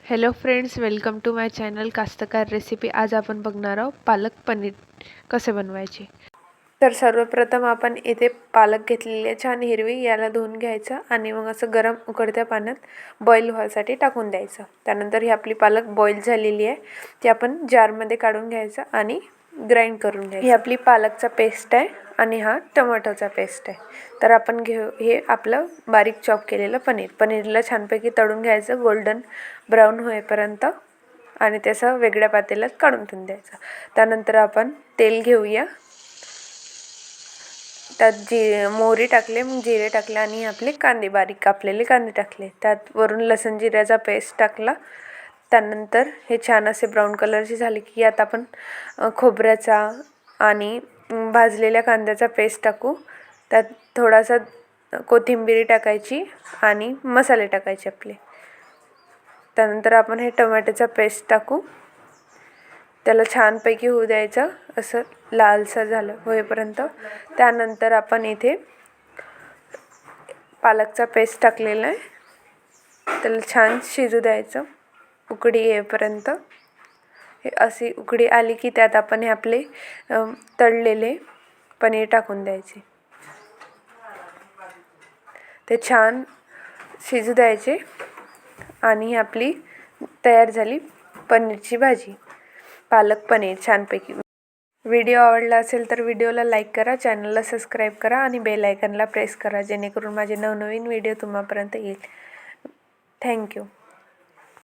Hello friends, welcome to my channel कास्तकार recipe. आज आपण बघणार आहोत पालक पनीर कसे बनवायचे। तर सर्वप्रथम आपण इथे पालक घेतलेली आहे छान हिरवी, याला धुवून घ्यायचं आणि मग असं गरम उकळत्या पाण्यात बॉईल व्हायसाठी टाकून द्यायचं। त्यानंतर ही आपली पालक बॉईल झालेली आहे, ती आपण जारमध्ये काढून घ्यायचं आणि ग्राइंड करून घ्यायचं। ही आपली पालकचा पेस्ट आहे आणि हा टोमॅटोचा पेस्ट आहे। तर आपण घेऊ हे आपलं बारीक चॉप केलेलं पनीरला छानपैकी तळून घ्यायचं गोल्डन ब्राऊन होईपर्यंत आणि त्याचं वेगळ्या पातेल्यात काढून ठेवून द्यायचं। त्यानंतर आपण तेल घेऊया, त्यात मोहरी टाकले, मग जिरे टाकले आणि आपले कांदे बारीक कापलेले कांदे टाकले, त्यात वरून लसूण जिऱ्याचा पेस्ट टाकला। त्यानंतर हे छान असे ब्राऊन कलरचे झाले की यात आपण खोबऱ्याचा आणि भाजलेल्या कांद्याचा पेस्ट टाकू। त्यात थोडासा कोथिंबीर टाकायची आणि मसाले टाकायचे आपले। त्यानंतर आपण हे टोमॅटोचा पेस्ट टाकू, त्याला छानपैकी होऊ द्यायचं असं लालसर झालं होईपर्यंत। त्यानंतर आपण इथे पालकचा पेस्ट टाकलेला आहे, त्याला छान शिजू द्यायचं उकळी येईपर्यंत। हे अशी उकळी आली की त्यात आपण हे आपले तळलेले पनीर टाकून द्यायचे, ते छान शिजू द्यायचे आणि आपली तयार झाली पनीरची भाजी, पालक पनीर छानपैकी। व्हिडिओ आवडला असेल तर व्हिडिओला लाईक करा, चॅनलला सबस्क्राईब करा आणि बेल आयकॉनला प्रेस करा, जेणेकरून माझे नवनवीन व्हिडिओ तुम्हापर्यंत येईल। थँक्यू।